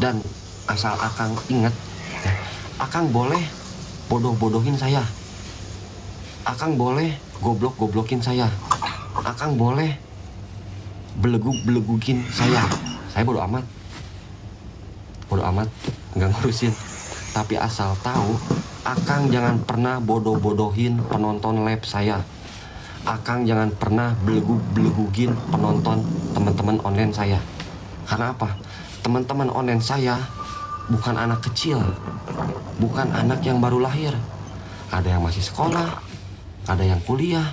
Dan asal Akang ingat, Akang boleh bodoh-bodohin saya, Akang boleh goblok-goblokin saya, Akang boleh beleguk-belegukin saya bodo amat, nggak ngurusin. Tapi asal tahu, Akang jangan pernah bodoh-bodohin penonton live saya, Akang jangan pernah beleguk-belegugin penonton teman-teman online saya. Karena apa? Teman-teman online saya bukan anak kecil, bukan anak yang baru lahir. Ada yang masih sekolah, ada yang kuliah,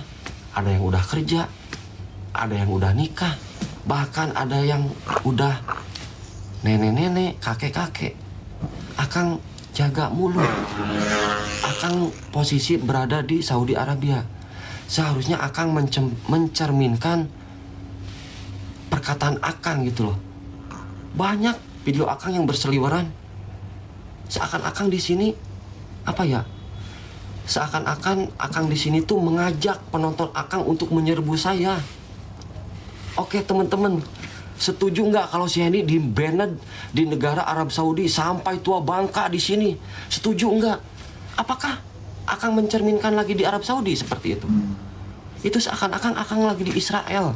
ada yang udah kerja, ada yang udah nikah, bahkan ada yang udah nenek-nenek, kakek-kakek. Akang jaga mulut. Akang posisi berada di Saudi Arabia. Seharusnya Akang mencerminkan perkataan Akang gitu loh. Banyak video Akang yang berseliweran. Seakan-akan di sini apa ya? Seakan-akan Akang di sini tuh mengajak penonton Akang untuk menyerbu saya. Oke teman-teman, setuju nggak kalau si Hendy di-banned di negara Arab Saudi sampai tua bangka di sini? Setuju nggak? Apakah Akang mencerminkan lagi di Arab Saudi seperti itu? Itu seakan-akan Akang lagi di Israel.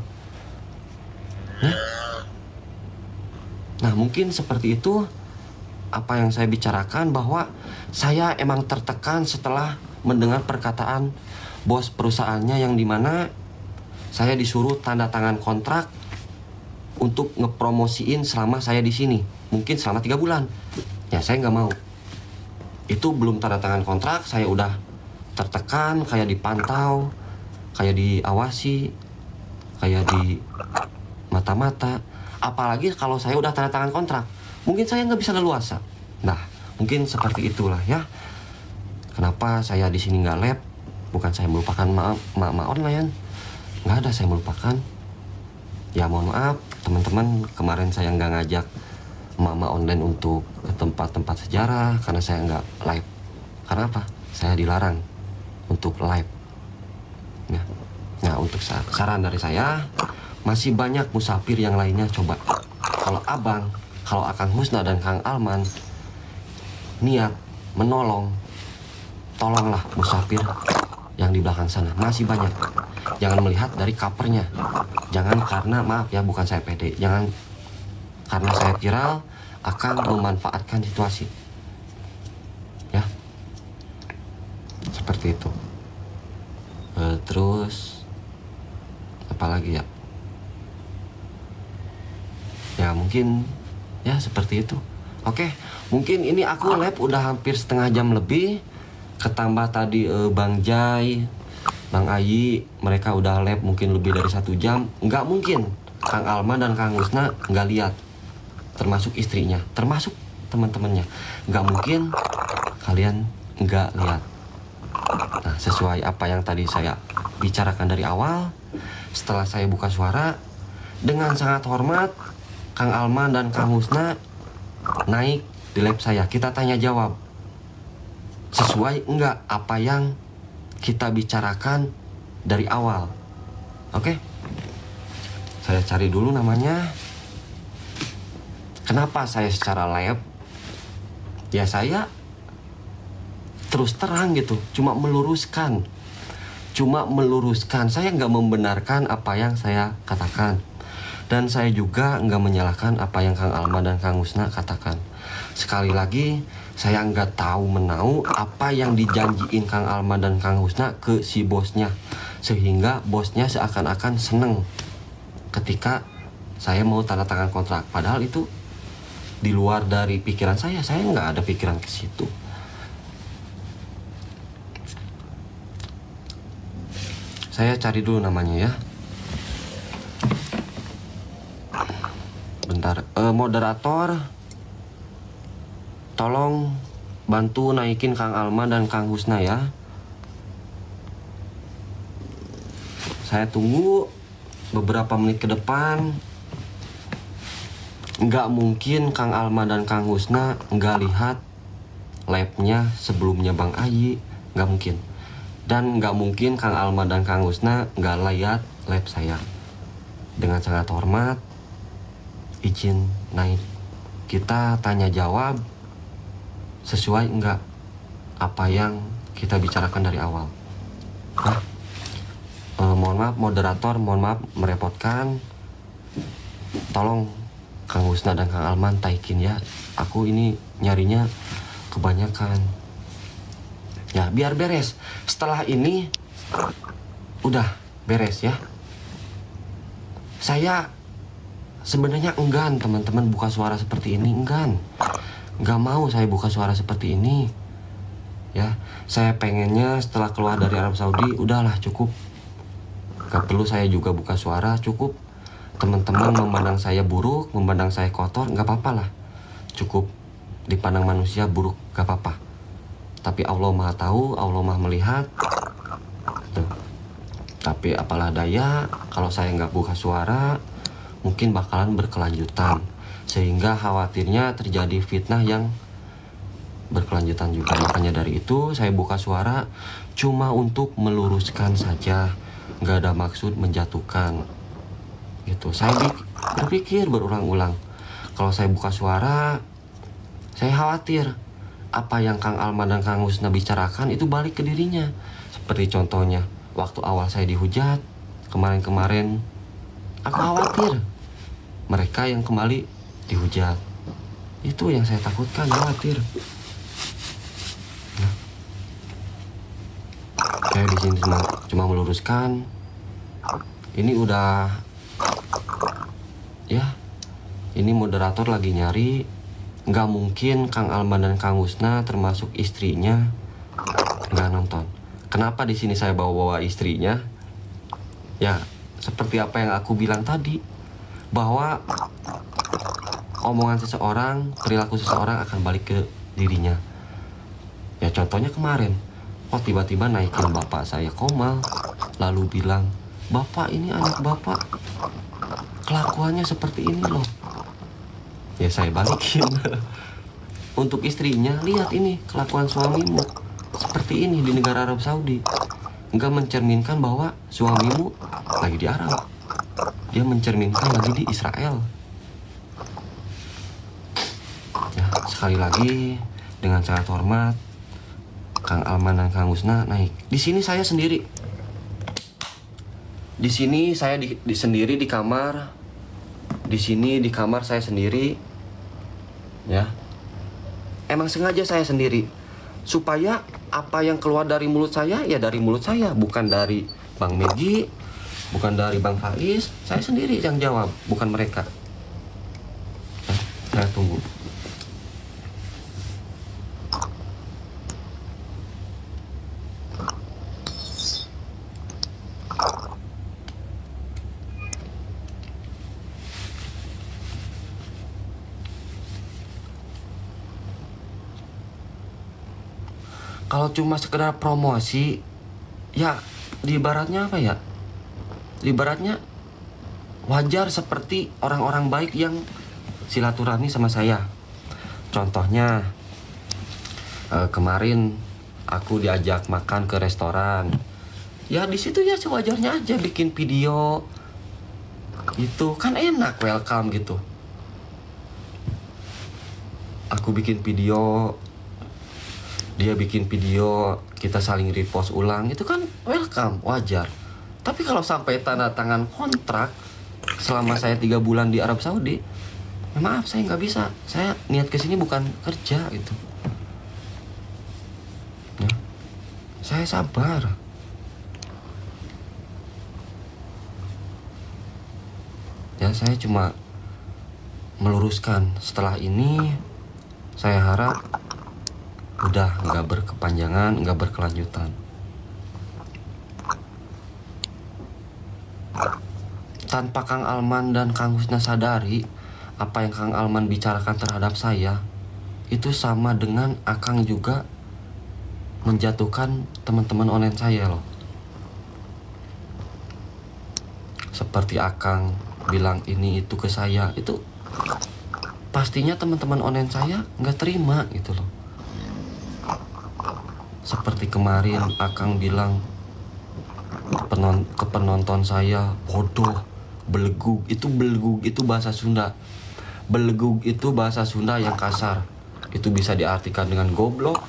Nah mungkin seperti itu apa yang saya bicarakan, bahwa saya emang tertekan setelah mendengar perkataan bos perusahaannya yang dimana saya disuruh tanda tangan kontrak untuk ngepromosiin selama saya di sini, mungkin selama 3 bulan. Ya saya nggak mau. Itu belum tanda tangan kontrak, saya udah tertekan, kayak dipantau, kayak diawasi, kayak di mata-mata. Apalagi kalau saya udah tanda tangan kontrak, mungkin saya nggak bisa leluasa. Nah, mungkin seperti itulah ya. Kenapa saya di sini nggak live? Bukan saya melupakan ma online, nggak ada saya melupakan. Ya mohon maaf teman-teman, kemarin saya nggak ngajak mama online untuk ke tempat-tempat sejarah karena saya nggak live. Karena apa? Saya dilarang untuk live. Ya. Nah, untuk saran dari saya, masih banyak musafir yang lainnya. Coba kalau abang, kalau Akang Husna dan Kang Alman niat menolong, tolonglah musafir yang di belakang sana. Masih banyak. Jangan melihat dari covernya. Jangan karena, maaf ya, bukan saya pede, jangan karena saya viral akan memanfaatkan situasi. Ya, seperti itu. Terus apalagi ya? Ya mungkin ya seperti itu. Oke, mungkin ini aku live udah hampir setengah jam lebih. Ketambah tadi Bang Jai, Bang Ayi, mereka udah live mungkin lebih dari 1 jam. Nggak mungkin Kang Alma dan Kang Husna nggak lihat, termasuk istrinya, termasuk teman-temannya. Nggak mungkin kalian nggak lihat. Nah, sesuai apa yang tadi saya bicarakan dari awal, setelah saya buka suara, dengan sangat hormat Kang Alman dan Kang Husna naik di live saya. Kita tanya jawab, sesuai enggak apa yang kita bicarakan dari awal. Oke? Saya cari dulu namanya. Kenapa saya secara live? Ya saya terus terang gitu, cuma meluruskan. Saya nggak membenarkan apa yang saya katakan. Dan saya juga nggak menyalahkan apa yang Kang Alma dan Kang Husna katakan. Sekali lagi, saya nggak tahu menau apa yang dijanjiin Kang Alma dan Kang Husna ke si bosnya, sehingga bosnya seakan-akan seneng ketika saya mau tanda tangan kontrak. Padahal itu di luar dari pikiran saya nggak ada pikiran ke situ. Saya cari dulu namanya ya. Bentar, moderator, tolong bantu naikin Kang Alma dan Kang Husna ya. Saya tunggu beberapa menit ke depan. Nggak mungkin Kang Alma dan Kang Husna nggak lihat live-nya sebelumnya Bang Ayi. Nggak mungkin. Dan nggak mungkin Kang Alma dan Kang Husna nggak lihat live saya. Dengan sangat hormat, izin naik kita tanya jawab sesuai enggak apa yang kita bicarakan dari awal. Nah, mohon maaf moderator, mohon maaf merepotkan. Tolong Kang Husna dan Kang Alman taikin ya. Aku ini nyarinya kebanyakan. Ya, biar beres. Setelah ini udah beres ya. Saya sebenarnya enggan teman-teman buka suara seperti ini, enggan. Nggak mau saya buka suara seperti ini. Ya, saya pengennya setelah keluar dari Arab Saudi udahlah cukup. Gak perlu saya juga buka suara, cukup. Teman-teman memandang saya buruk, memandang saya kotor, nggak apa-apa lah. Cukup dipandang manusia buruk, nggak apa-apa. Tapi Allah Maha tahu, Allah Maha melihat. Tuh. Tapi apalah daya, kalau saya nggak buka suara, mungkin bakalan berkelanjutan. Sehingga khawatirnya terjadi fitnah yang berkelanjutan juga. Makanya dari itu saya buka suara cuma untuk meluruskan saja, nggak ada maksud menjatuhkan. Gitu. Saya berpikir berulang-ulang, kalau saya buka suara, saya khawatir apa yang Kang Alman dan Kang Husna bicarakan itu balik ke dirinya. Seperti contohnya, waktu awal saya dihujat, kemarin-kemarin, aku khawatir mereka yang kembali dihujat. Itu yang saya takutkan, khawatir. Nah, saya di sini cuma meluruskan. Ini udah ya, ini moderator lagi nyari. Nggak mungkin Kang Alman dan Kang Husna termasuk istrinya nggak nonton. Kenapa di sini saya bawa istrinya? Ya, seperti apa yang aku bilang tadi, bahwa omongan seseorang, perilaku seseorang akan balik ke dirinya. Ya contohnya kemarin, kok tiba-tiba naikin bapak saya Komal, lalu bilang, "Bapak ini anak bapak kelakuannya seperti ini loh." Ya saya balikin. Untuk istrinya, lihat ini kelakuan suamimu seperti ini di negara Arab Saudi. Enggak mencerminkan bahwa suamimu lagi di Arab. Dia mencerminkan lagi di Israel. Ya, sekali lagi dengan sangat hormat, Kang Alman dan Kang Husna naik. Di sini saya sendiri. Di sini saya sendiri di kamar. Di sini di kamar saya sendiri, ya. Emang sengaja saya sendiri supaya apa yang keluar dari mulut saya ya dari mulut saya, bukan dari Bang Megi, bukan dari Bang Faiz. Saya sendiri yang jawab, bukan mereka. Nah, saya tunggu. Kalau cuma sekedar promosi, ya di ibaratnya apa ya? Di ibaratnya wajar seperti orang-orang baik yang silaturahmi sama saya. Contohnya kemarin aku diajak makan ke restoran. Ya di situ ya sewajarnya aja bikin video. Itu kan enak, welcome gitu. Aku bikin video, dia bikin video, kita saling repost ulang, itu kan welcome, wajar. Tapi kalau sampai tanda tangan kontrak selama saya 3 bulan di Arab Saudi, maaf saya nggak bisa. Saya niat kesini bukan kerja gitu. Ya, saya sabar. Ya saya cuma meluruskan. Setelah ini saya harap udah nggak berkepanjangan, nggak berkelanjutan. Tanpa Kang Alman dan Kang Husna sadari, apa yang Kang Alman bicarakan terhadap saya itu sama dengan Akang juga menjatuhkan teman-teman online saya loh. Seperti Akang bilang ini itu ke saya, itu pastinya teman-teman online saya nggak terima gitu loh. Seperti kemarin Akang bilang ke penonton saya bodoh, belegug itu bahasa Sunda. Belegug itu bahasa Sunda yang kasar. Itu bisa diartikan dengan goblok,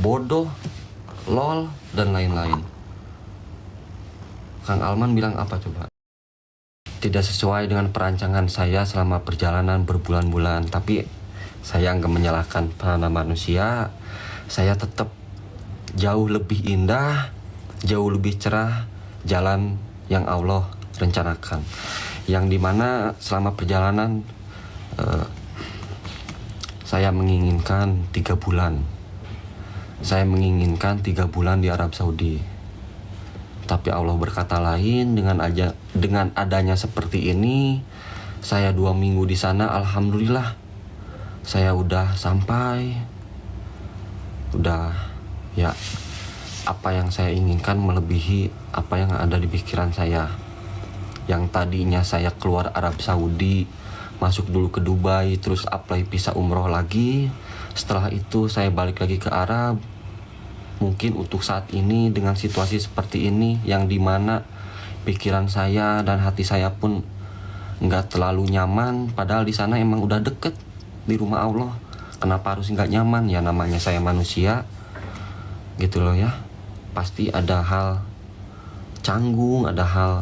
bodoh, lol, dan lain-lain. Kang Alman bilang apa coba? Tidak sesuai dengan perancangan saya selama perjalanan berbulan-bulan. Tapi saya nggak menyalahkan para manusia. Saya tetap jauh lebih indah, jauh lebih cerah jalan yang Allah rencanakan. Yang dimana selama perjalanan saya menginginkan 3 bulan. Saya menginginkan 3 bulan di Arab Saudi. Tapi Allah berkata lain. Dengan adanya seperti ini, saya 2 minggu di sana, alhamdulillah saya udah sampai. Udah ya, apa yang saya inginkan melebihi apa yang ada di pikiran saya. Yang tadinya saya keluar Arab Saudi, masuk dulu ke Dubai, terus apply visa umroh lagi. Setelah itu saya balik lagi ke Arab. Mungkin untuk saat ini dengan situasi seperti ini, yang dimana pikiran saya dan hati saya pun nggak terlalu nyaman. Padahal di sana emang udah deket di rumah Allah. Kenapa harus nggak nyaman? Ya namanya saya manusia, gitu loh ya. Pasti ada hal canggung, ada hal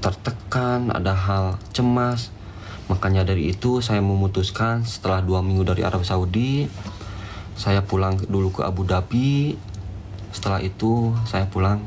tertekan, ada hal cemas. Makanya dari itu saya memutuskan setelah 2 minggu dari Arab Saudi, saya pulang dulu ke Abu Dhabi. Setelah itu saya pulang